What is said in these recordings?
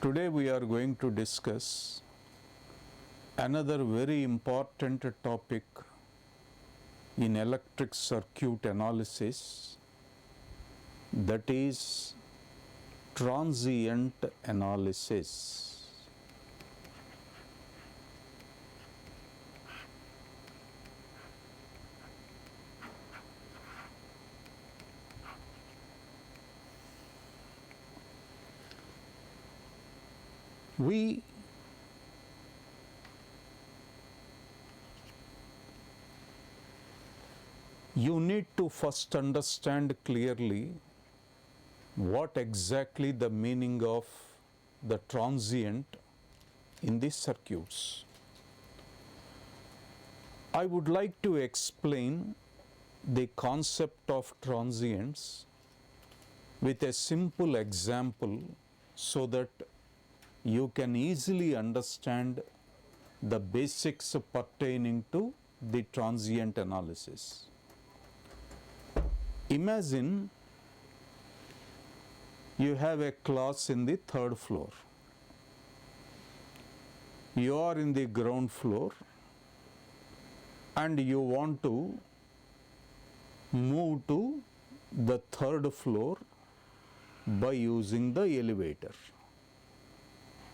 Today we are going to discuss another very important topic in electric circuit analysis, that is transient analysis. You need to first understand clearly what exactly the meaning of the transient in these circuits. I would like to explain the concept of transients with a simple example so that you can easily understand the basics pertaining to the transient analysis. Imagine you have a class in the third floor. You are in the ground floor and you want to move to the third floor by using the elevator.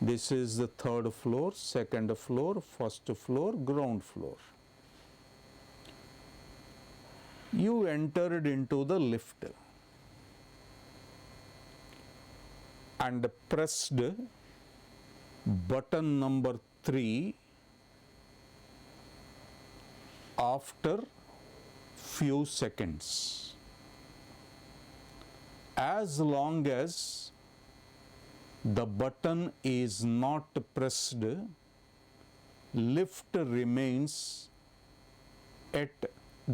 This is the third floor, second floor, first floor, ground floor. You entered into the lift and pressed button number 3 after few seconds. As long as the button is not pressed, lift remains at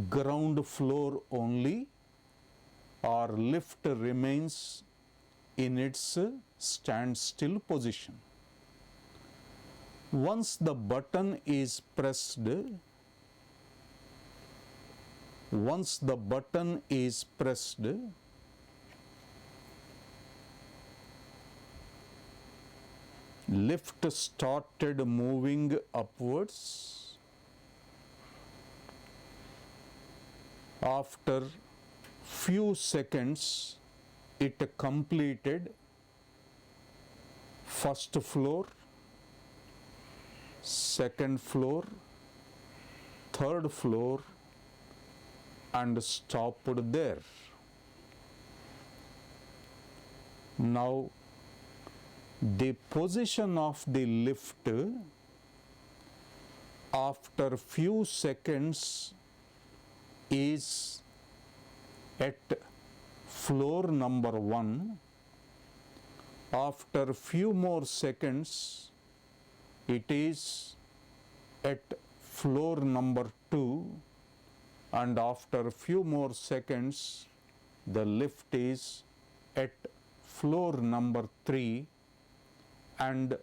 ground floor only, or lift remains in its standstill position. Once the button is pressed, lift started moving upwards. After few seconds, it completed first floor, second floor, third floor and stopped there. Now, the position of the lift after few seconds is at floor number 1. After few more seconds, it is at floor number 2, and after few more seconds, the lift is at floor number 3, and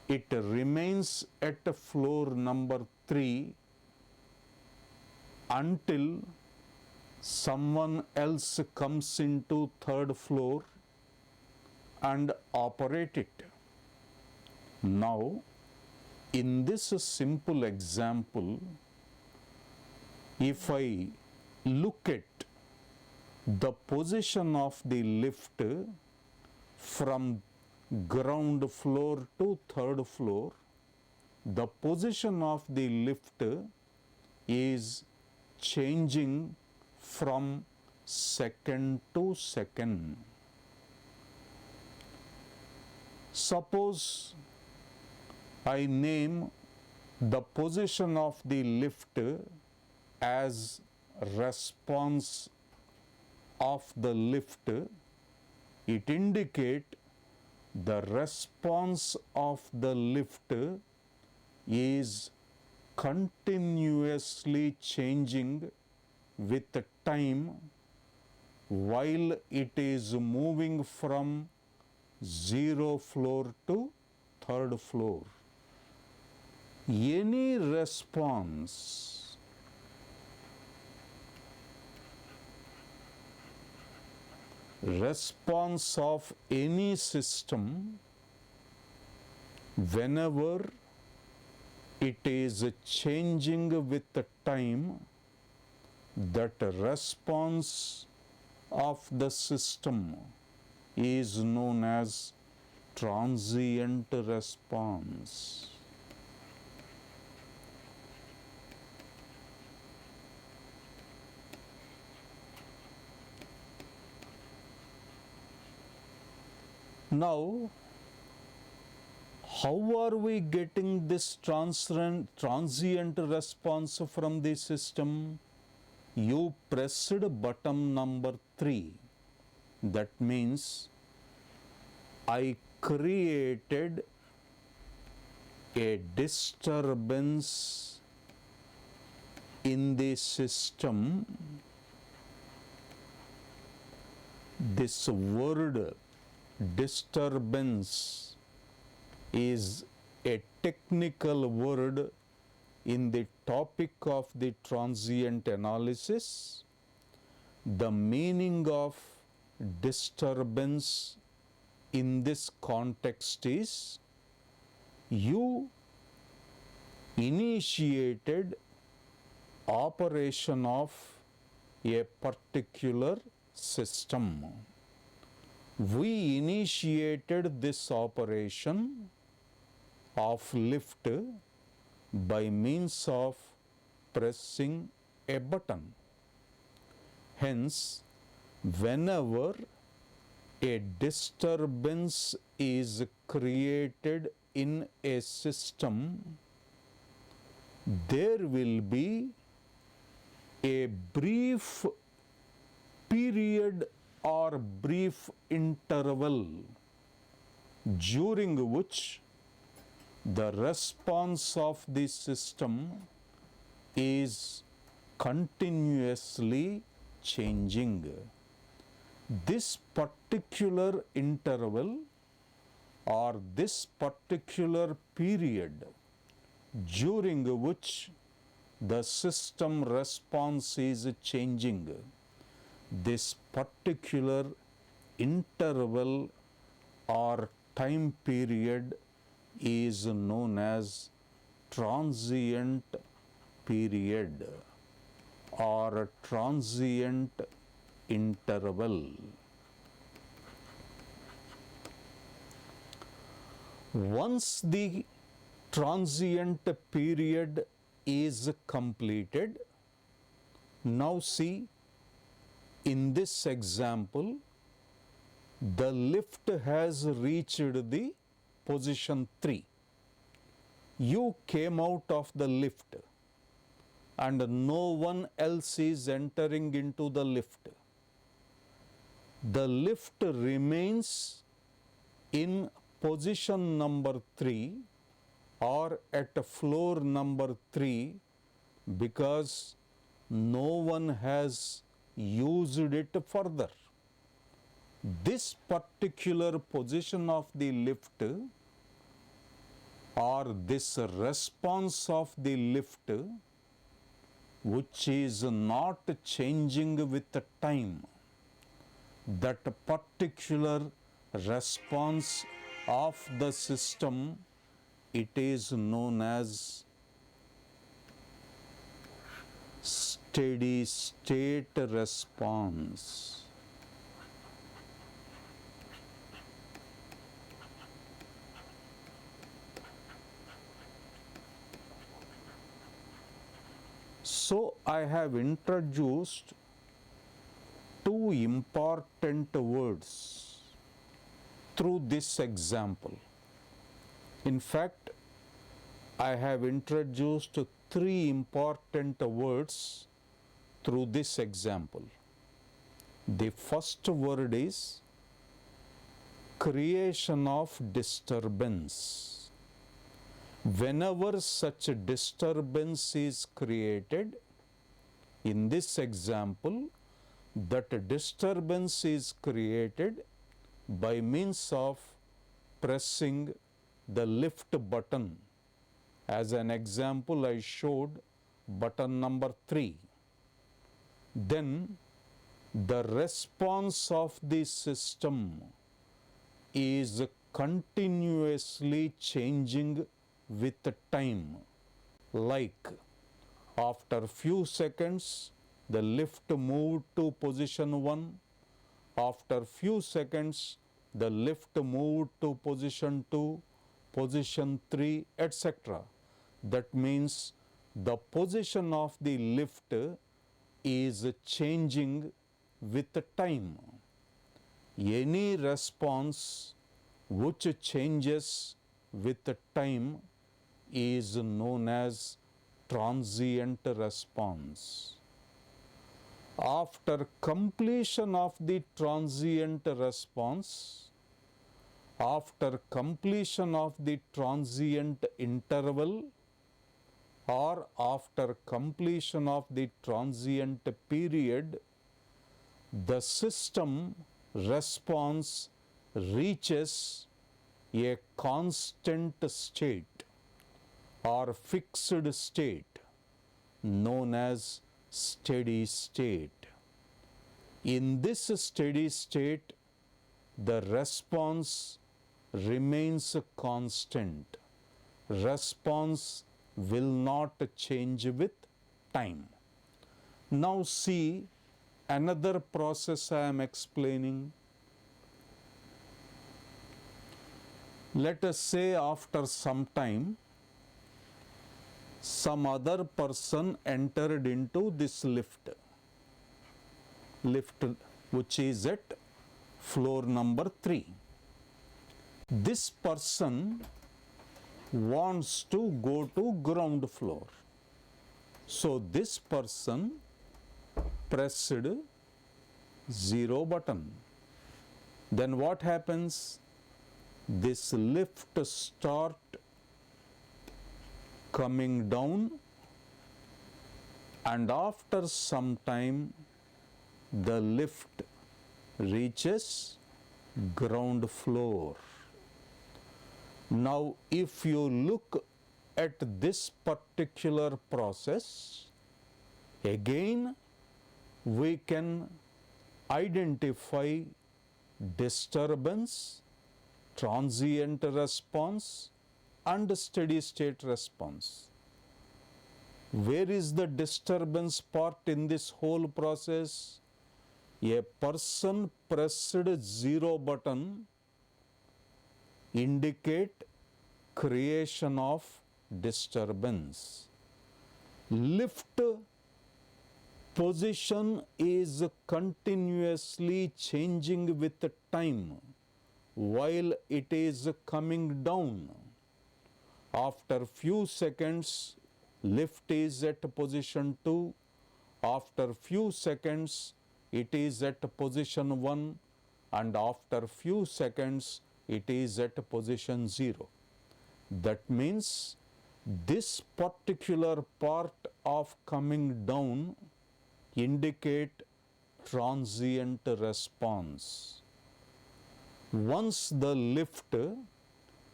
it remains at floor number 3 until someone else comes into third floor and operate it. Now, in this simple example, if I look at the position of the lift from ground floor to third floor, the position of the lift is changing from second to second. Suppose I name the position of the lift as response of the lift. It indicates the response of the lift is continuously changing with time while it is moving from 0 floor to third floor. Any response of any system Whenever it is changing with the time, that response of the system is known as transient response. Now, how are we getting this transient response from the system? You pressed button number 3. That means I created a disturbance in the system. This word disturbance is a technical word in the topic of the transient analysis. The meaning of disturbance in this context is you initiated operation of a particular system. We initiated this operation of lift by means of pressing a button. Hence, whenever a disturbance is created in a system, there will be a brief period or brief interval during which the response of the system is continuously changing. This particular interval or this particular period during which the system response is changing, this particular interval or time period is known as transient period or transient interval. Once the transient period is completed, now see, in this example, the lift has reached the position 3. You came out of the lift and no one else is entering into the lift. The lift remains in position number 3 or at floor number 3 because no one has used it further. This particular position of the lift or this response of the lift, which is not changing with the time, that particular response of the system, it is known as steady state response. So I have introduced two important words through this example. In fact, I have introduced three important words through this example. The first word is creation of disturbance. Whenever such a disturbance is created, in this example, that disturbance is created by means of pressing the lift button. As an example, I showed button number 3. Then the response of the system is continuously changing with time. Like after few seconds, the lift moved to position 1. After few seconds, the lift moved to position 2, position 3, etc. That means the position of the lift is changing with time. Any response which changes with time is known as transient response. After completion of the transient response, after completion of the transient interval, or after completion of the transient period, the system response reaches a constant state or fixed state known as steady state. In this steady state, the response remains constant. Response will not change with time. Now see another process I am explaining. Let us say after some time, some other person entered into this lift which is at floor number 3. This person wants to go to ground floor. So this person pressed 0 button. Then what happens? This lift start coming down, and after some time the lift reaches ground floor. Now if you look at this particular process, again we can identify disturbance, transient response and steady state response. Where is the disturbance part in this whole process? A person pressed 0 button indicate creation of disturbance. Lift position is continuously changing with time while it is coming down. After few seconds, lift is at position 2. After few seconds, it is at position 1. And after few seconds, it is at position 0. That means this particular part of coming down indicate transient response. Once the lift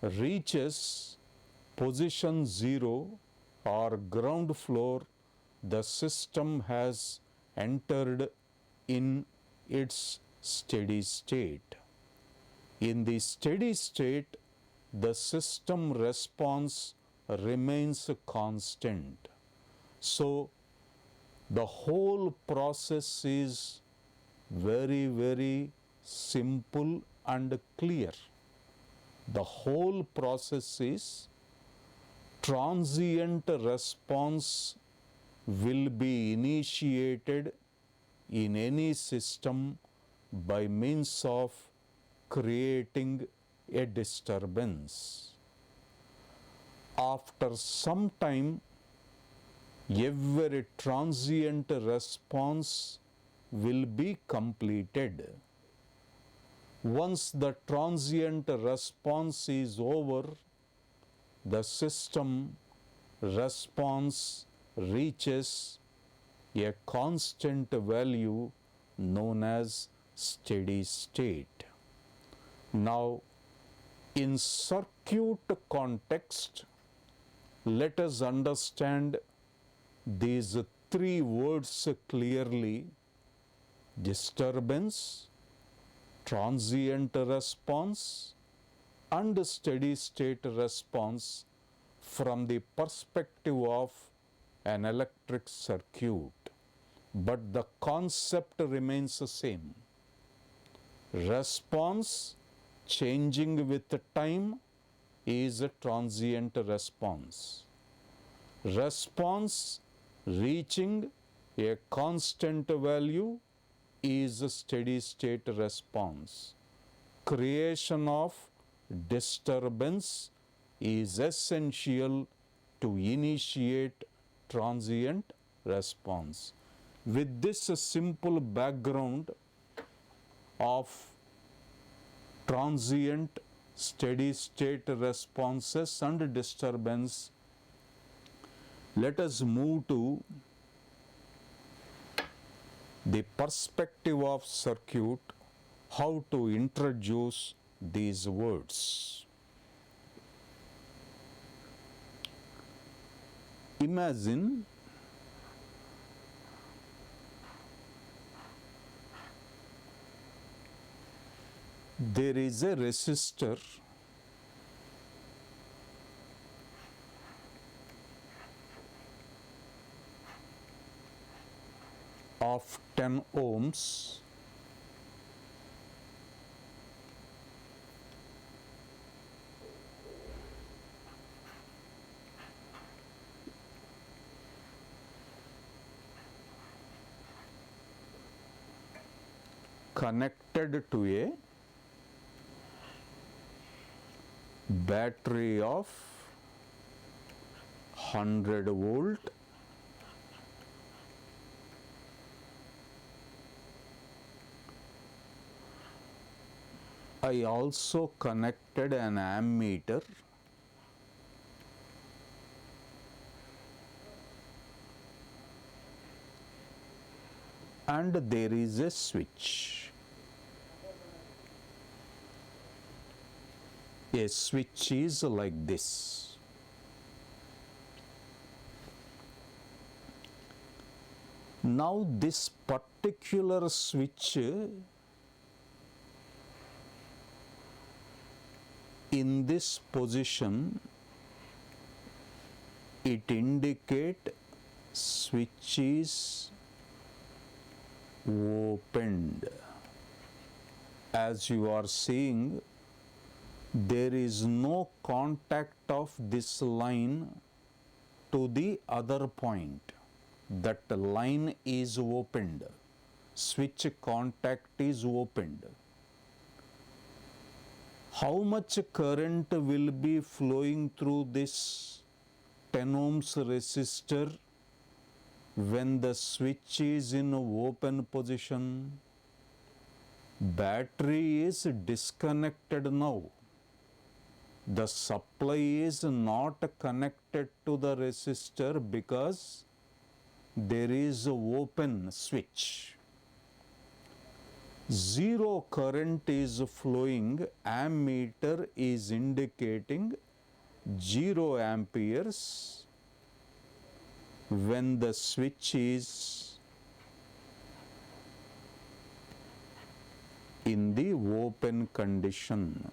reaches position 0 or ground floor, the system has entered in its steady state. In the steady state, the system response remains constant. So the whole process is very, very simple and clear. The whole process is transient response will be initiated in any system by means of creating a disturbance. After some time, every transient response will be completed. Once the transient response is over, the system response reaches a constant value known as steady state. Now, in circuit context, let us understand these 3 words clearly: disturbance, transient response and steady state response from the perspective of an electric circuit, but the concept remains the same. Response changing with time is a transient response. Response reaching a constant value is a steady state response. Creation of disturbance is essential to initiate transient response. With this simple background of transient steady state responses and disturbance, let us move to the perspective of circuit, how to introduce these words. Imagine there is a resistor of 10 ohms connected to a battery of 100 volt I also connected an ammeter and there is a switch. A switch is like this. Now this particular switch in this position, it indicate switch is opened. As you are seeing, there is no contact of this line to the other point. That line is opened. Switch contact is opened. How much current will be flowing through this 10 ohms resistor when the switch is in open position? Battery is disconnected now. The supply is not connected to the resistor because there is an open switch. Zero current is flowing, ammeter is indicating 0 amperes when the switch is in the open condition.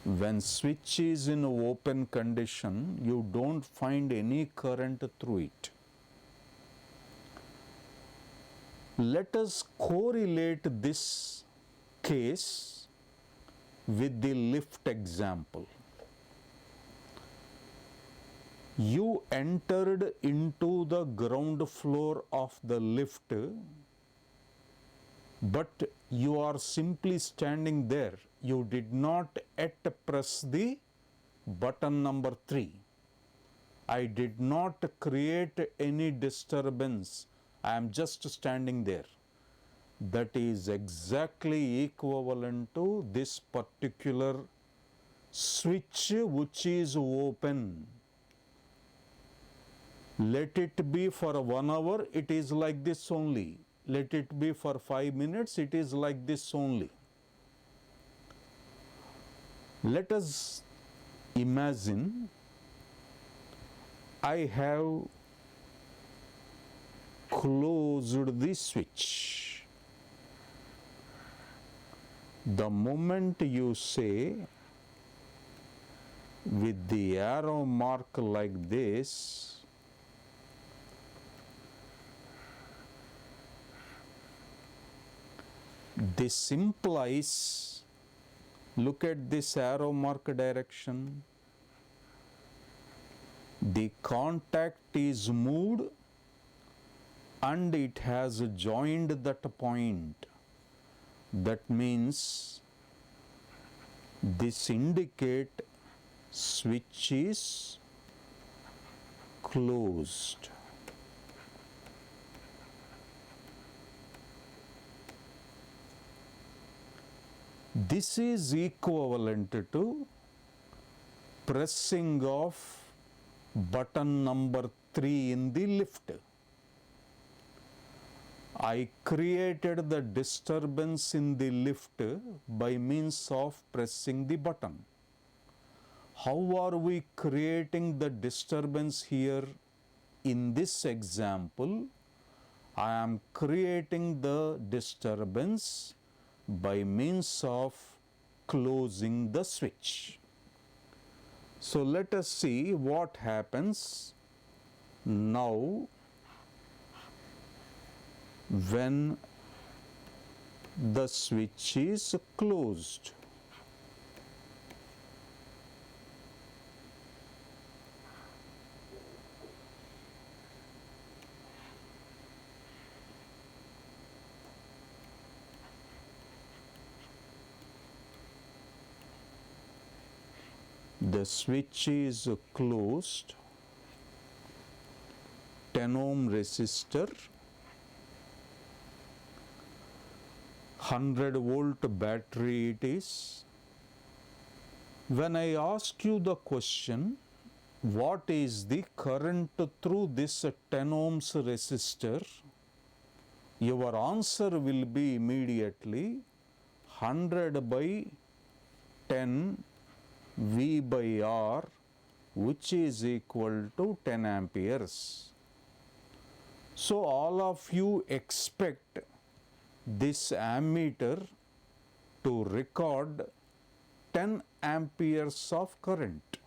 When switch is in open condition, you don't find any current through it. Let us correlate this case with the lift example. You entered into the ground floor of the lift, but you are simply standing there. You did not yet press the button number 3. I did not create any disturbance. I am just standing there. That is exactly equivalent to this particular switch which is open. Let it be for 1 hour, it is like this only. Let it be for 5 minutes, it is like this only. Let us imagine I have closed the switch. The moment you say with the arrow mark like this, this implies, look at this arrow mark direction, the contact is moved and it has joined that point. That means this indicate switch is closed. This is equivalent to pressing of button number 3 in the lift. I created the disturbance in the lift by means of pressing the button. How are we creating the disturbance here? In this example, I am creating the disturbance by means of closing the switch. So let us see what happens now when the switch is closed. The switch is closed, 10 ohm resistor, 100 volt battery it is. When I ask you the question, what is the current through this 10 ohms resistor, your answer will be immediately 100 by 10 V by R, which is equal to 10 amperes. So all of you expect this ammeter to record 10 amperes of current.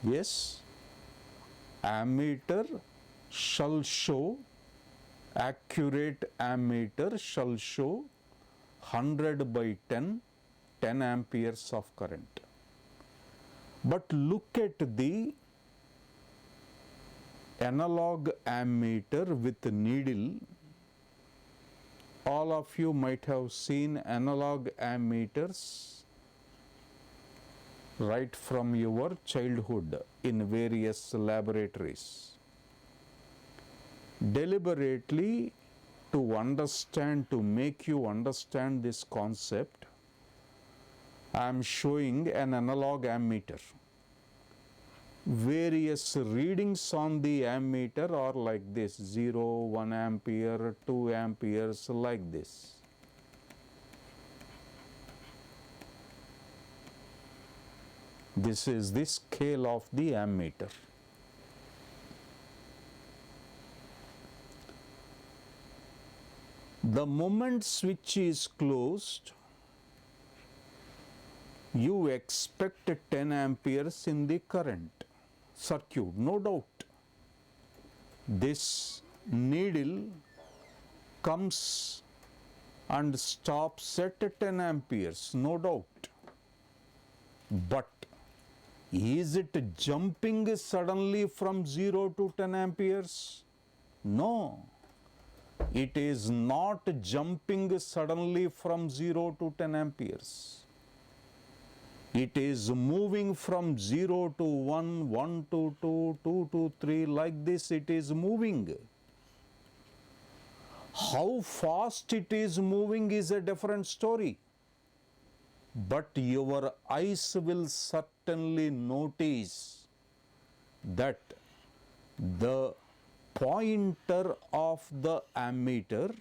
Yes, ammeter shall show, accurate ammeter shall show 100 by 10, 10 amperes of current. But look at the analog ammeter with needle. All of you might have seen analog ammeters right from your childhood in various laboratories. Deliberately, to understand, to make you understand this concept, I am showing an analog ammeter. Various readings on the ammeter are like this: 0, 1 ampere, 2 amperes, like this. This is the scale of the ammeter. The moment switch is closed, you expect 10 amperes in the current circuit, no doubt. This needle comes and stops at 10 amperes, no doubt. But is it jumping suddenly from 0 to 10 amperes? No. It is not jumping suddenly from 0 to 10 amperes. It is moving from 0 to 1, 1 to 2, 2 to 3, like this it is moving. How fast it is moving is a different story. But your eyes will certainly notice that the pointer of the ammeter,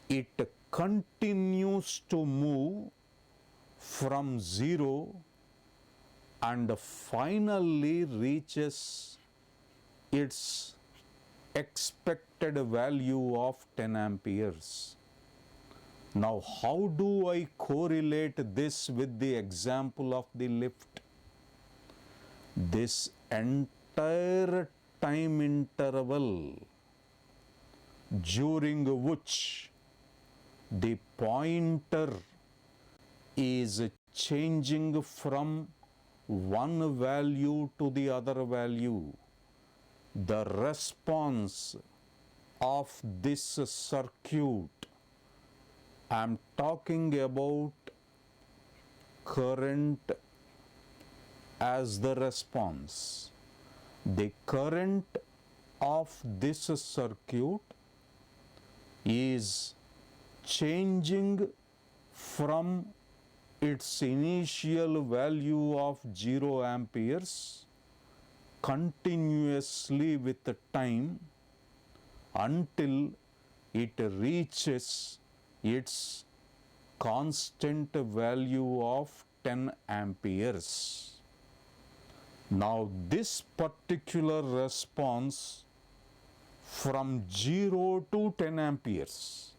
it continues to move from 0 and finally reaches its expected value of 10 amperes. Now, how do I correlate this with the example of the lift? This entire time interval during which the pointer is changing from one value to the other value, the response of this circuit, I am talking about current as the response. The current of this circuit is changing from its initial value of 0 amperes continuously with the time until it reaches its constant value of 10 amperes. Now, this particular response from 0 to 10 amperes,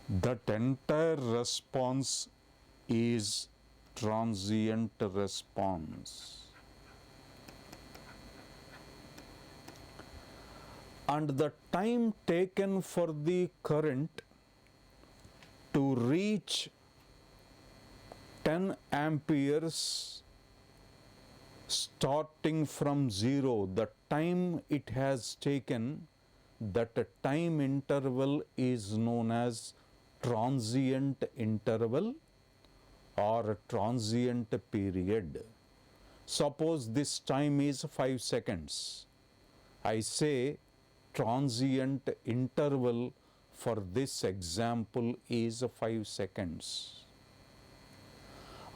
that entire response is transient response. And the time taken for the current to reach 10 amperes starting from 0, the time it has taken, that time interval is known as transient interval or transient period. Suppose this time is 5 seconds. I say transient interval for this example is 5 seconds.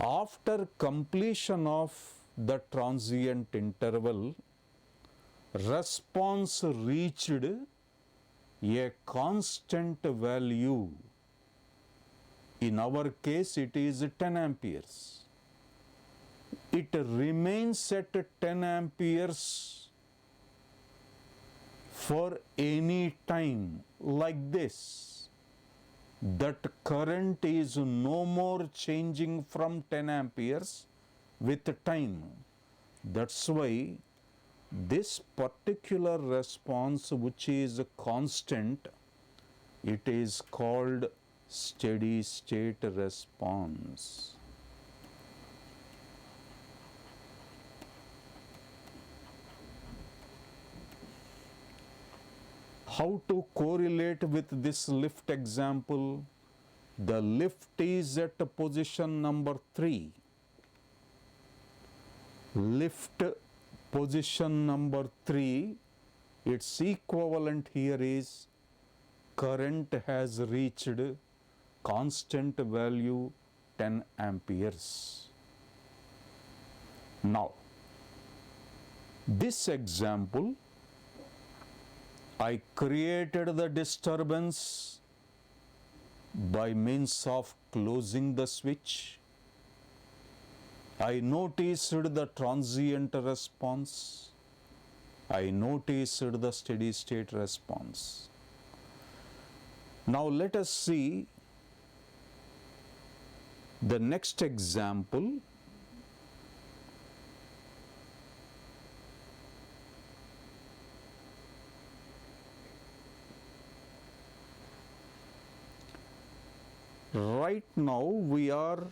After completion of the transient interval, response reached a constant value. In our case, it is 10 amperes. It remains at 10 amperes for any time like this. That current is no more changing from 10 amperes with time. That's why this particular response, which is constant, it is called steady state response. How to correlate with this lift example? The lift is at position number 3. Lift position number 3, its equivalent here is current has reached constant value 10 amperes. Now, this example, I created the disturbance by means of closing the switch. I noticed the transient response. I noticed the steady state response. Now let us see the next example. Right now we are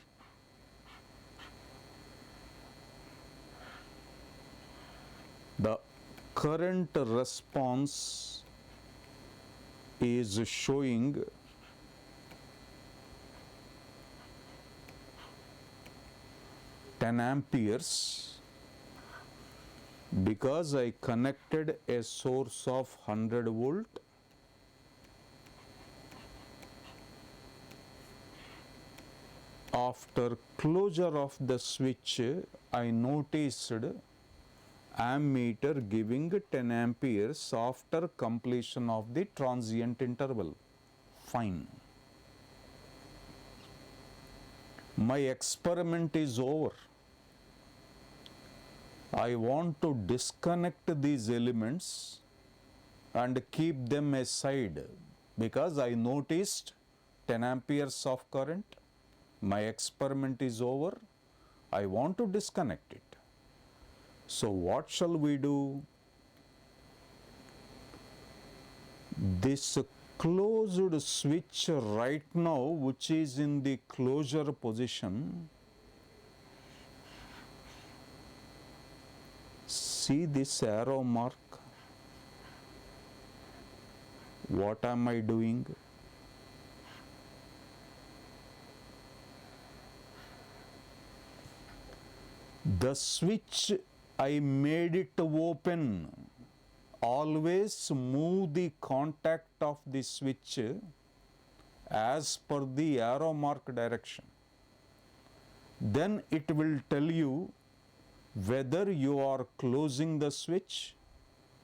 the current response is showing amperes because I connected a source of 100 volt. After closure of the switch, I noticed ammeter giving 10 amperes after completion of the transient interval. Fine. My experiment is over. I want to disconnect these elements and keep them aside because I noticed 10 amperes of current. My experiment is over. I want to disconnect it. So what shall we do? This closed switch right now, which is in the closure position, see this arrow mark? What am I doing? The switch, I made it open. Always move the contact of the switch as per the arrow mark direction. Then it will tell you whether you are closing the switch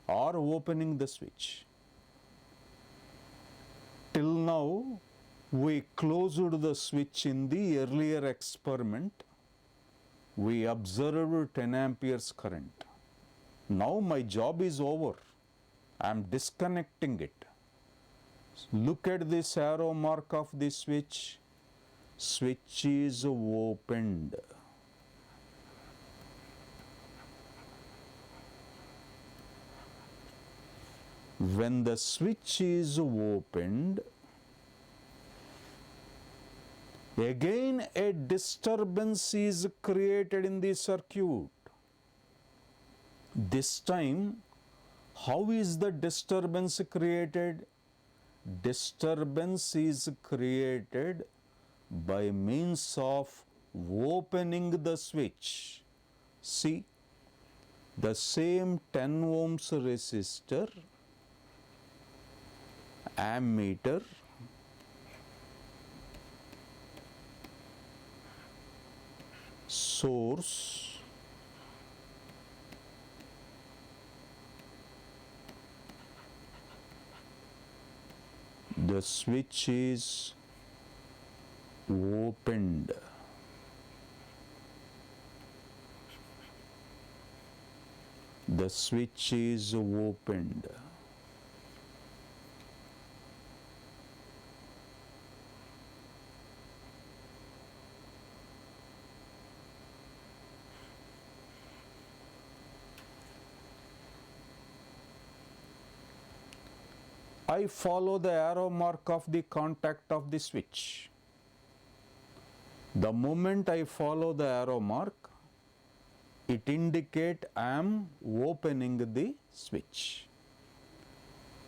or opening the switch. Till now, we closed the switch in the earlier experiment. We observed 10 amperes current. Now my job is over. I am disconnecting it. Look at this arrow mark of the switch. Switch is opened. When the switch is opened, again a disturbance is created in the circuit. This time, how is the disturbance created? Disturbance is created by means of opening the switch. See, the same 10 ohms resistor, ammeter, source, the switch is opened. The switch is opened. I follow the arrow mark of the contact of the switch. The moment I follow the arrow mark, it indicates I am opening the switch.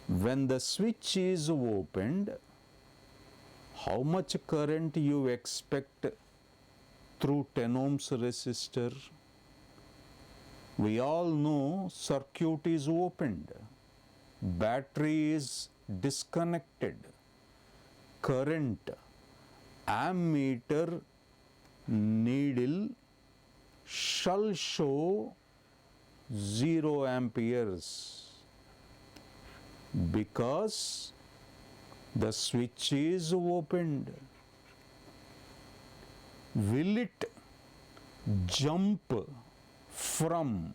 When the switch is opened, how much current you expect through 10 ohms resistor? We all know circuit is opened. Battery is disconnected. Current, ammeter needle shall show 0 amperes because the switch is opened. Will it jump from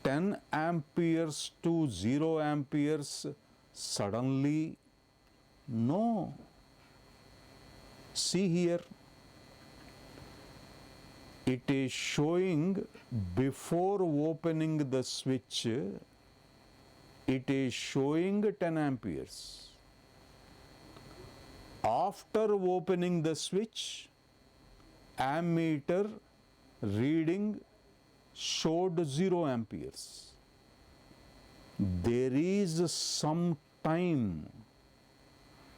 10 amperes to 0 amperes suddenly? No. See here, it is showing before opening the switch, it is showing 10 amperes. After opening the switch, ammeter reading showed 0 amperes. There is some time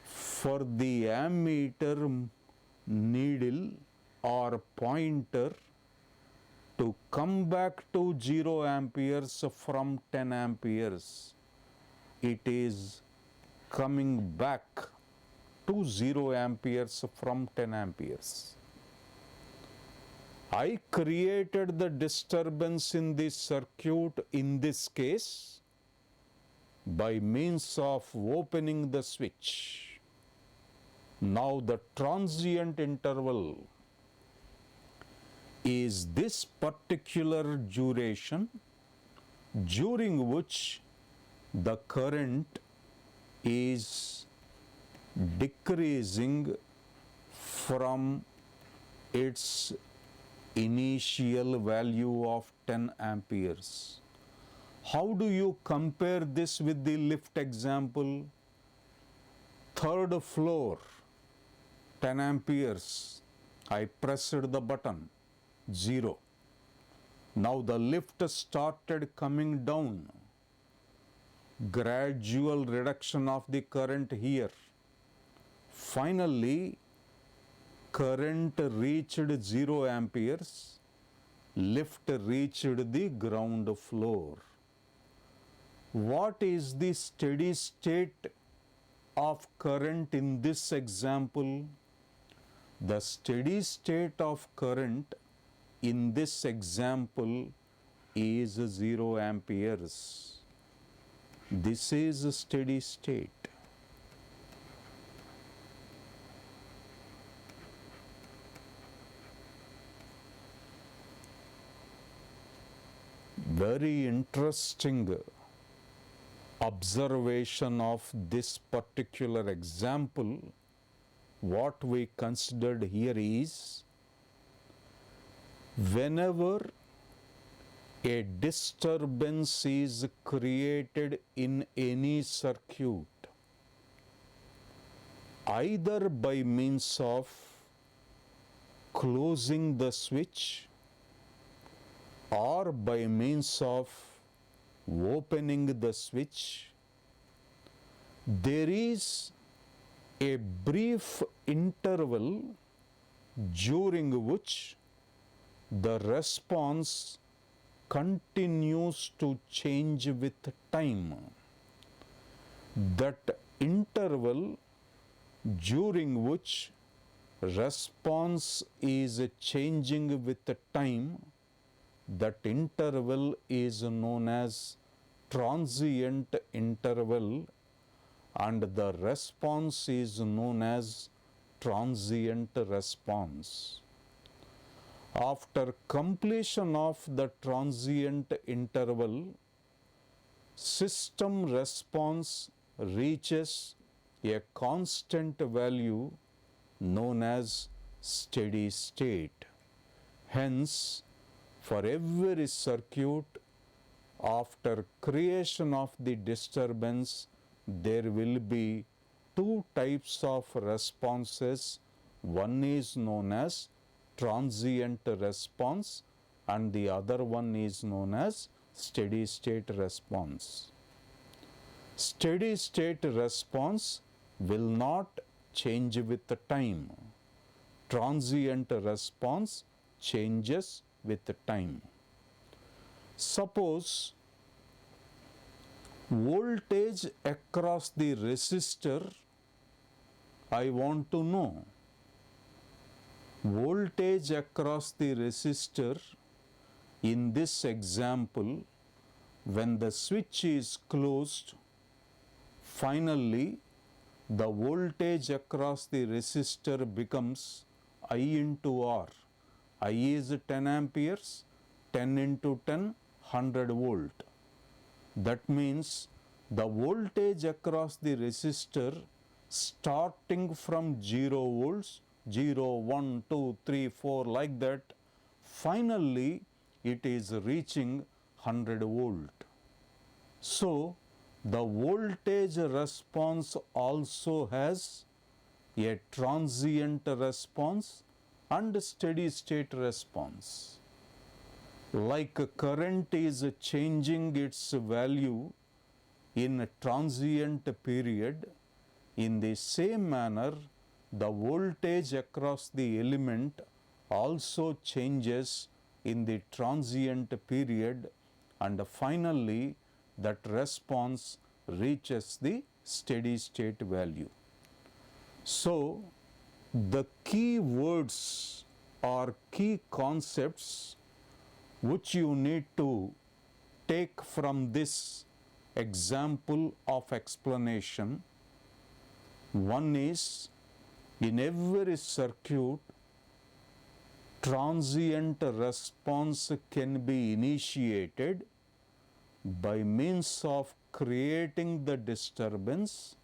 for the ammeter needle or pointer to come back to 0 amperes from 10 amperes. It is coming back to 0 amperes from 10 amperes. I created the disturbance in this circuit in this case by means of opening the switch. Now the transient interval is this particular duration during which the current is decreasing from its initial value of 10 amperes. How do you compare this with the lift example? Third floor, 10 amperes. I pressed the button, 0. Now the lift started coming down. Gradual reduction of the current here. Finally, current reached 0 amperes. Lift reached the ground floor. What is the steady state of current in this example? The steady state of current in this example is 0 amperes. This is a steady state. Very interesting observation of this particular example. What we considered here is, whenever a disturbance is created in any circuit, either by means of closing the switch or by means of opening the switch, there is a brief interval during which the response continues to change with time. That interval during which response is changing with time, that interval is known as transient interval, and the response is known as transient response. After completion of the transient interval, system response reaches a constant value known as steady state. Hence, for every circuit, after creation of the disturbance, there will be two types of responses. One is known as transient response and the other one is known as steady state response. Steady state response will not change with the time. Transient response changes with the time. Suppose voltage across the resistor, I want to know. Voltage across the resistor in this example, when the switch is closed, finally the voltage across the resistor becomes I into R. I is 10 amperes, 10 into 10, 100 volt. That means the voltage across the resistor starting from 0 volts, 0, 1, 2, 3, 4 like that, finally it is reaching 100 volt. So, the voltage response also has a transient response and steady state response. Like current is changing its value in a transient period, in the same manner the voltage across the element also changes in the transient period, and finally that response reaches the steady state value. So, the key words or key concepts which you need to take from this example of explanation, one is, in every circuit transient response can be initiated by means of creating the disturbance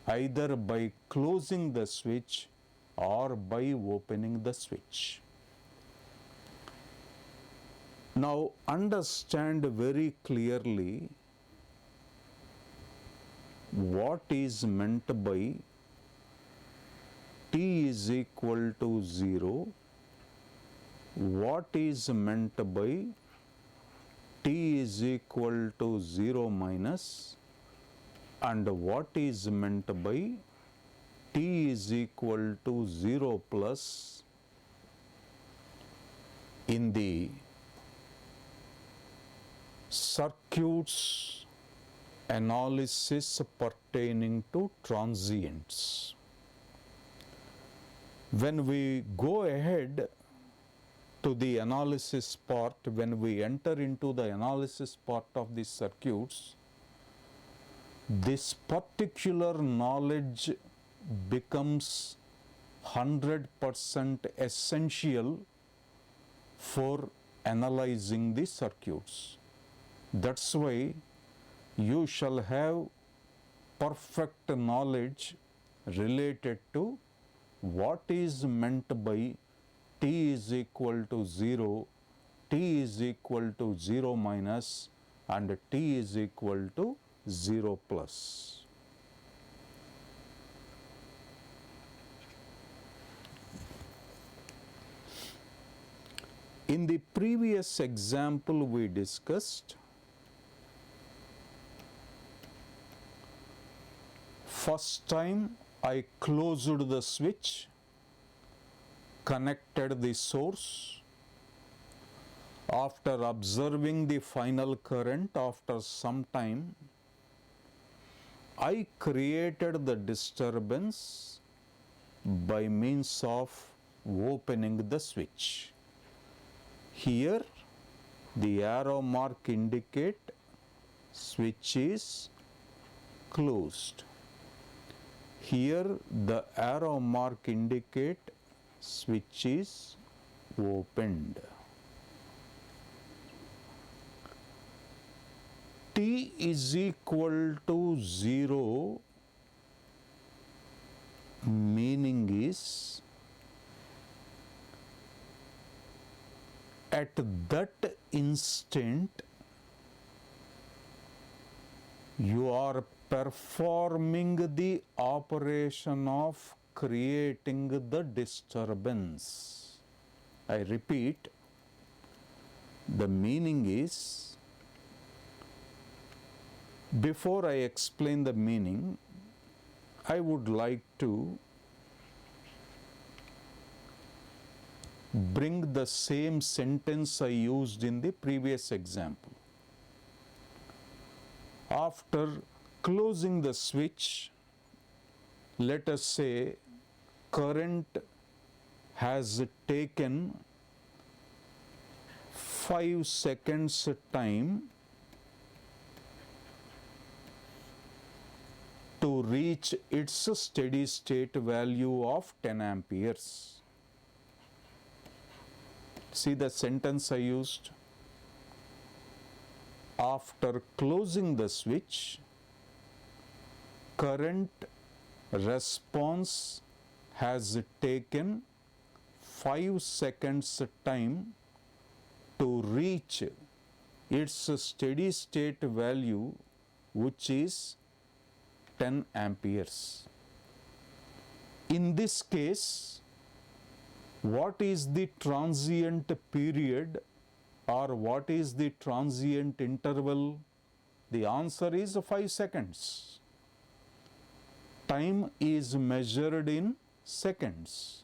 either by closing the switch or by opening the switch. Now understand very clearly what is meant by t is equal to 0, what is meant by t is equal to 0 minus, and what is meant by t is equal to 0 plus in the circuits analysis pertaining to transients. When we go ahead to the analysis part, when we enter into the analysis part of the circuits, this particular knowledge becomes 100% essential for analyzing the circuits. That's why you shall have perfect knowledge related to what is meant by t is equal to 0, t is equal to 0 minus, and t is equal to 0 plus. In the previous example we discussed, first time I closed the switch, connected the source. After observing the final current after some time, I created the disturbance by means of opening the switch. Here the arrow mark indicate switch is closed. Here the arrow mark indicate switch is opened. T is equal to 0 meaning is at that instant you are performing the operation of creating the disturbance. I repeat, the meaning is, before I explain the meaning, I would like to bring the same sentence I used in the previous example. After closing the switch, let us say current has taken 5 seconds time to reach its steady state value of 10 amperes. See the sentence I used? After closing the switch, current response has taken 5 seconds time to reach its steady state value, which is 10 amperes. In this case, what is the transient period or what is the transient interval? The answer is 5 seconds. Time is measured in seconds.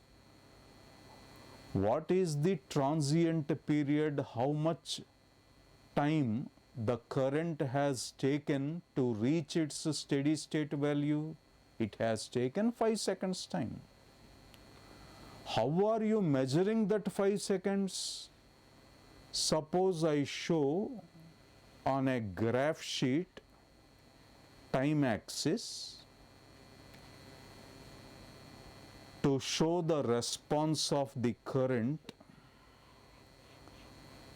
What is the transient period? How much time the current has taken to reach its steady state value? It has taken 5 seconds time. How are you measuring that 5 seconds? Suppose I show on a graph sheet time axis. To show the response of the current,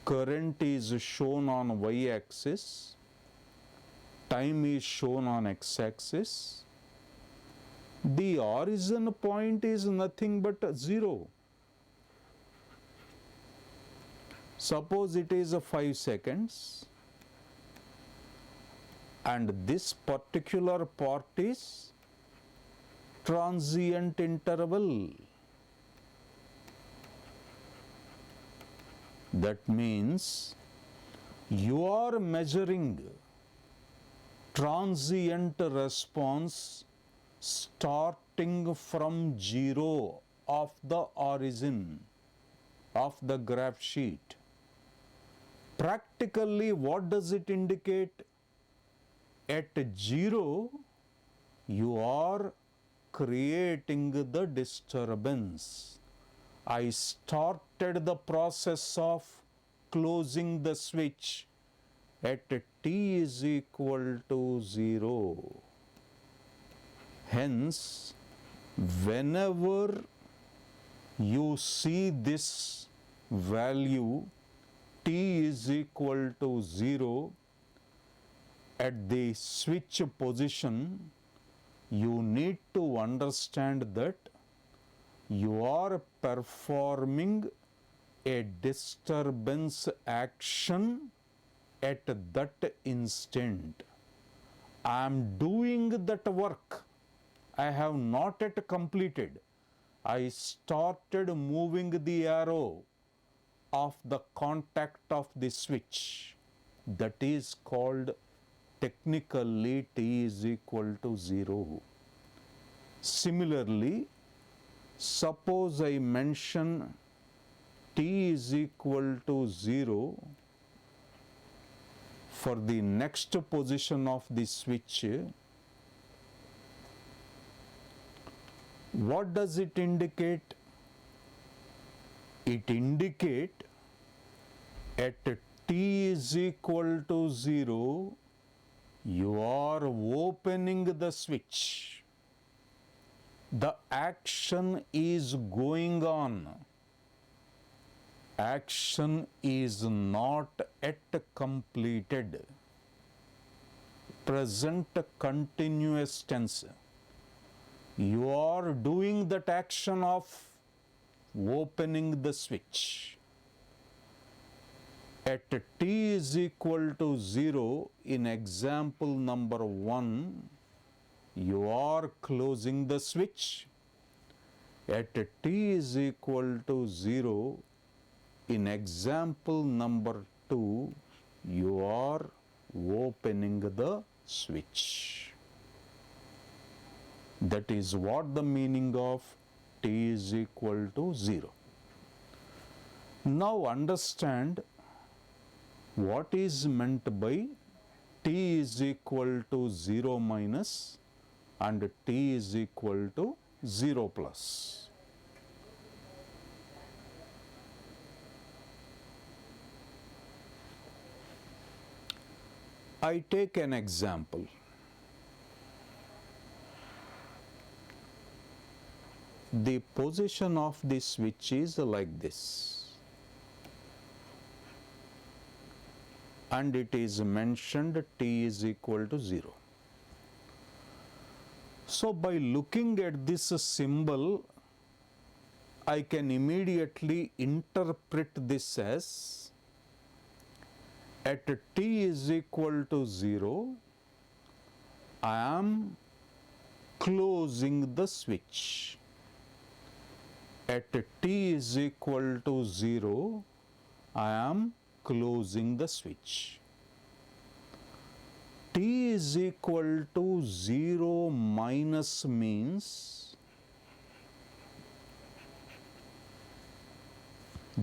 current is shown on y-axis, time is shown on x-axis. The origin point is nothing but 0. Suppose it is 5 seconds and this particular part is transient interval. That means you are measuring transient response starting from 0 of the origin of the graph sheet. Practically, what does it indicate? At 0, you are creating the disturbance. I started the process of closing the switch at t is equal to 0. Hence, whenever you see this value t is equal to 0 at the switch position, you need to understand that you are performing a disturbance action at that instant. I am doing that work. I have not yet completed. I started moving the arrow of the contact of the switch. That is called technically t is equal to 0. Similarly, suppose I mention t is equal to 0 for the next position of the switch. What does it indicate? It indicates at t is equal to 0, you are opening the switch. The action is going on. Action is not yet completed. Present continuous tense. You are doing that action of opening the switch. At t is equal to 0, in example number 1, you are closing the switch. At t is equal to 0, in example number 2, you are opening the switch. That is what the meaning of t is equal to 0. Now understand what is meant by t is equal to 0 minus and t is equal to 0 plus. I take an example. The position of the switch is like this, and it is mentioned t is equal to 0. So by looking at this symbol, I can immediately interpret this as at t is equal to 0, I am closing the switch. At t is equal to 0, I am closing the switch. T is equal to 0 minus means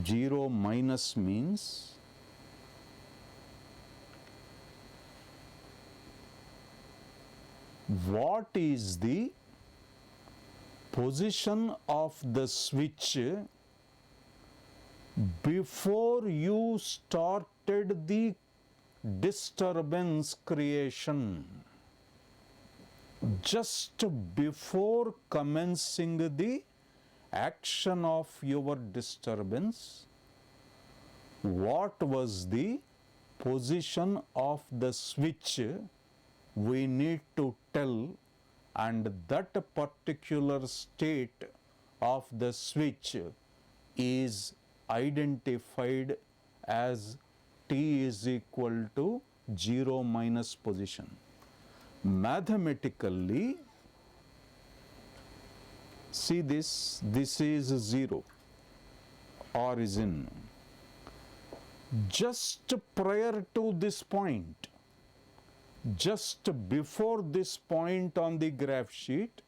0 minus means what is the position of the switch before you started the disturbance creation. Just before commencing the action of your disturbance, what was the position of the switch we need to tell, and that particular state of the switch is identified as t is equal to 0 minus position. Mathematically, see this is 0 origin. Just prior to this point, just before this point on the graph sheet,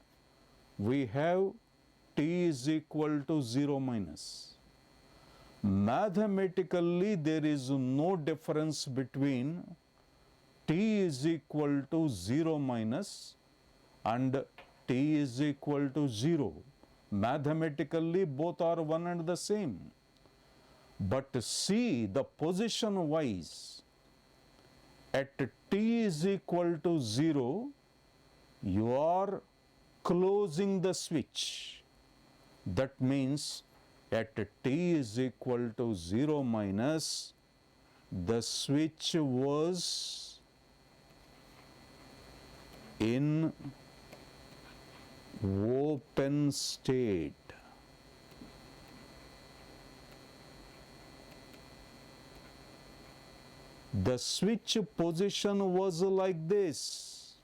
we have t is equal to 0 minus. Mathematically, there is no difference between t is equal to 0 minus and t is equal to 0. Mathematically, both are one and the same. But see, the position wise, at t is equal to 0, you are closing the switch. That means at t is equal to 0 minus, the switch was in open state. The switch position was like this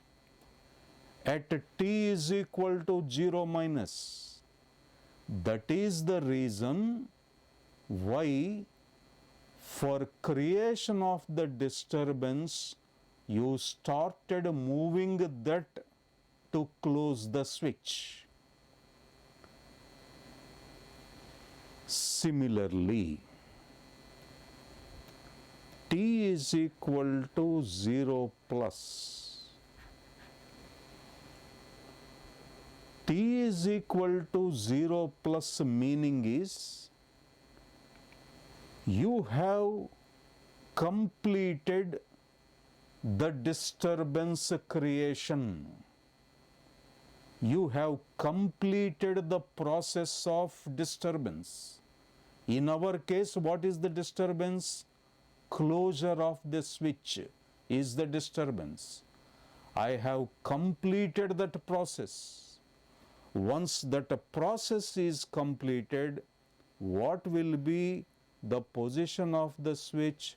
at t is equal to 0 minus. That is the reason why for creation of the disturbance you started moving that to close the switch. Similarly, t is equal to 0 plus. T is equal to 0 plus meaning is you have completed the disturbance creation. You have completed the process of disturbance. In our case, what is the disturbance? Closure of the switch is the disturbance. I have completed that process. Once that process is completed, what will be the position of the switch?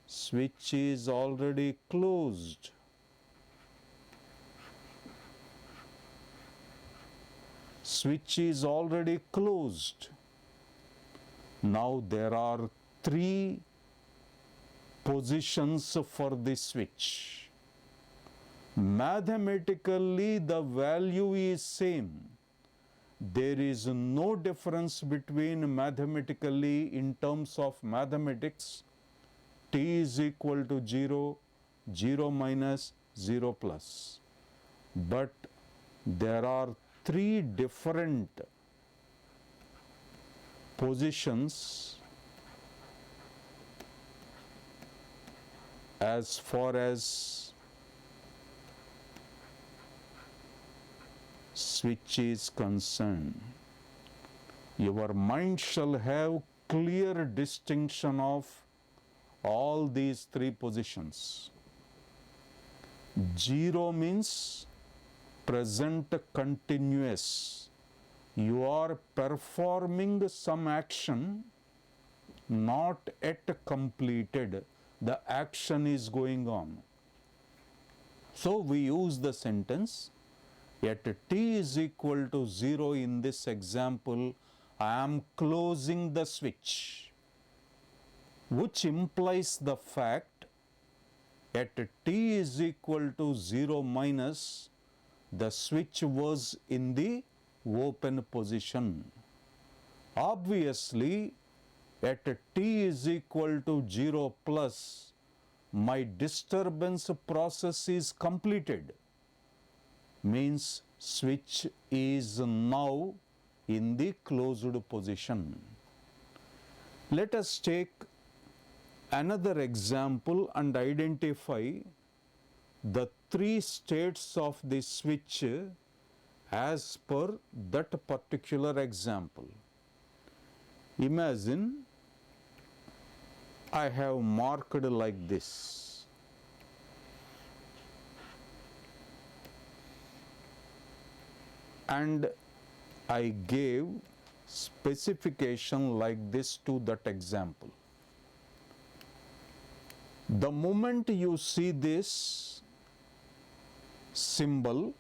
Switch is already closed. Switch is already closed. Now there are three positions for the switch. Mathematically, the value is same. There is no difference between mathematically in terms of mathematics. T is equal to 0, 0 minus, 0 plus. But there are three different positions as far as switch is concerned. Your mind shall have clear distinction of all these three positions. 0 means present continuous. You are performing some action not yet completed. The action is going on. So we use the sentence, at t is equal to 0 in this example, I am closing the switch, which implies the fact at t is equal to 0 minus, the switch was in the open position. Obviously, at t is equal to 0 plus, my disturbance process is completed. Means switch is now in the closed position. Let us take another example and identify the three states of the switch as per that particular example. Imagine I have marked like this. And I gave specification like this to that example. The moment you see this symbol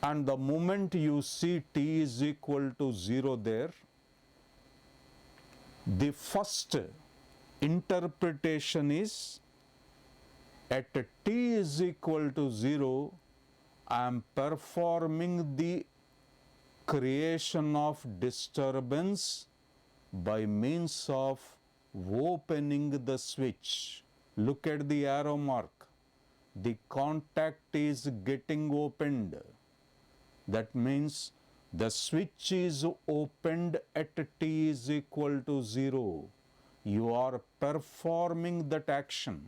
and the moment you see t is equal to 0 there, the first interpretation is at t is equal to 0, I am performing the creation of disturbance by means of opening the switch. Look at the arrow mark. The contact is getting opened. That means the switch is opened at t is equal to 0. You are performing that action.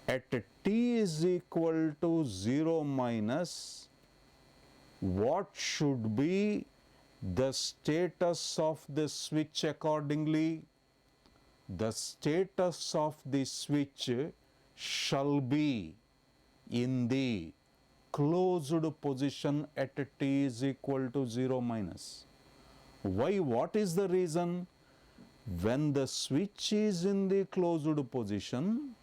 At t is equal to 0 minus, what should be the status of the switch accordingly? The status of the switch shall be in the closed position at t is equal to 0 minus. Why? What is the reason? When the switch is in the closed position,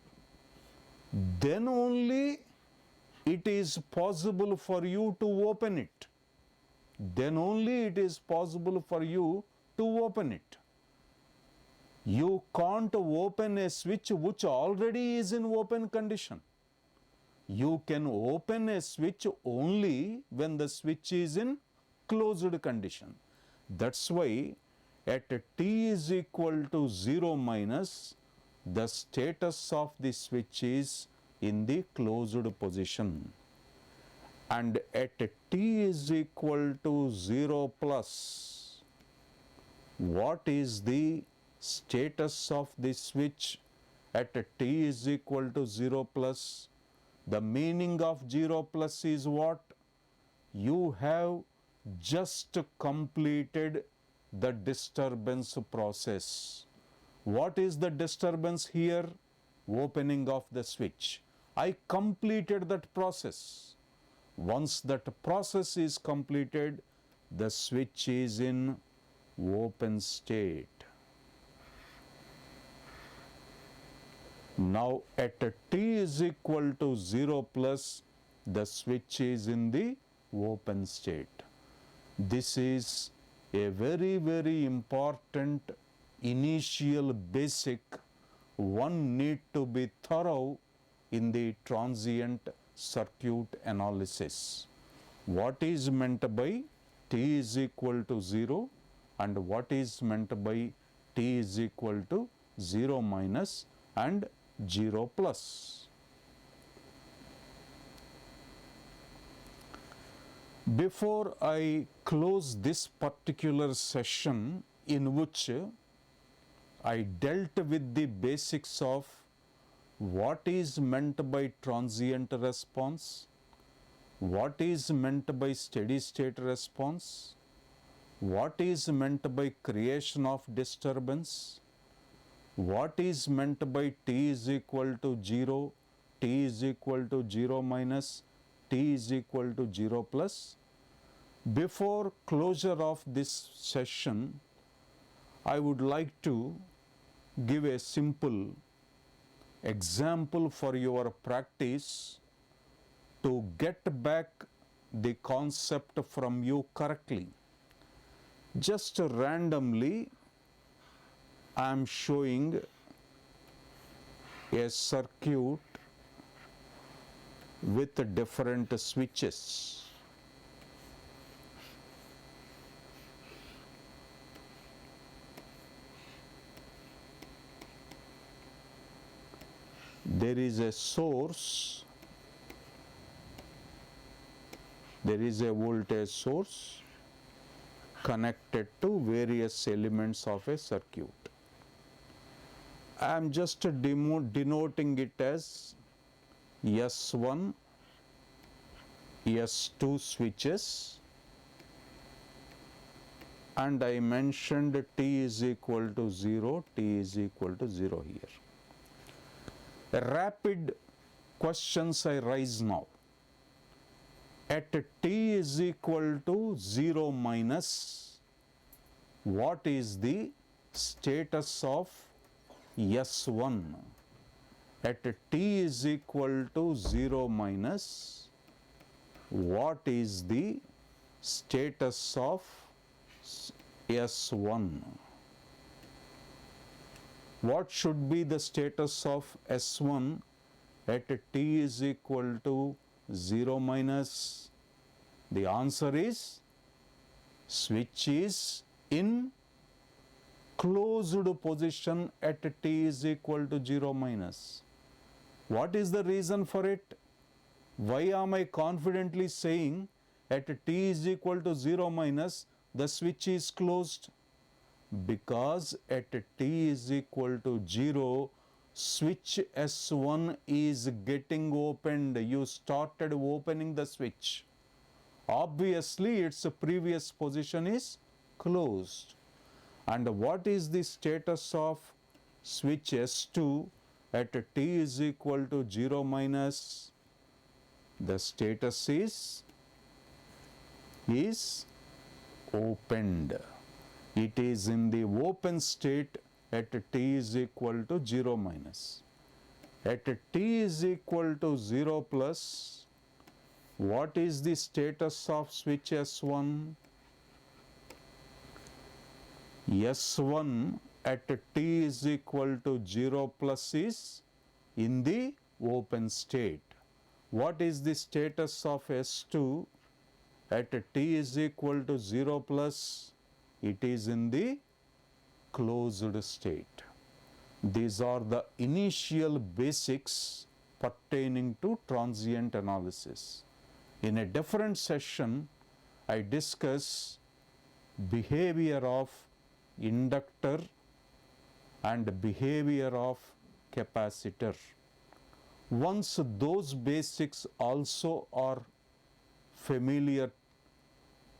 then only it is possible for you to open it. Then only it is possible for you to open it. You can't open a switch which already is in open condition. You can open a switch only when the switch is in closed condition. That's why at t is equal to 0 minus, the status of the switch is in the closed position. And at t is equal to 0 plus, what is the status of the switch at t is equal to 0 plus? The meaning of 0 plus is what? You have just completed the disturbance process. What is the disturbance here? Opening of the switch. I completed that process. Once that process is completed, the switch is in open state. Now at t is equal to 0 plus, the switch is in the open state. This is a very, very important initial basic one need to be thorough in the transient circuit analysis. What is meant by t is equal to 0 and what is meant by t is equal to 0 minus and 0 plus. Before I close this particular session, in which I dealt with the basics of what is meant by transient response, what is meant by steady state response, what is meant by creation of disturbance, what is meant by t is equal to 0, t is equal to 0 minus, t is equal to 0 plus. Before closure of this session, I would like to give a simple example for your practice to get back the concept from you correctly. Just randomly, I am showing a circuit with different switches. There is a source, there is a voltage source connected to various elements of a circuit. I am just denoting it as S1, S2 switches, and I mentioned T is equal to 0, T is equal to 0 here. Rapid questions I raise now. At T is equal to 0 minus, what is the status of S1? At T is equal to 0 minus, what is the status of S1? What should be the status of S1 at T is equal to 0 minus? The answer is switch is in closed position at T is equal to 0 minus. What is the reason for it? Why am I confidently saying at T is equal to 0 minus the switch is closed? Because at T is equal to 0, switch S1 is getting opened. You started opening the switch. Obviously, its previous position is closed. And what is the status of switch S2 at T is equal to 0 minus? The status is opened. It is in the open state at T is equal to 0 minus. At T is equal to 0 plus, what is the status of switch S1? S1 at T is equal to 0 plus is in the open state. What is the status of S2 at T is equal to 0 plus? It is in the closed state. These are the initial basics pertaining to transient analysis. In a different session, I discuss behavior of inductor and behavior of capacitor. Once those basics also are familiar,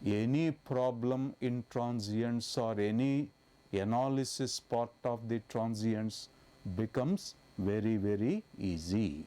any problem in transients or any analysis part of the transients becomes very, very easy.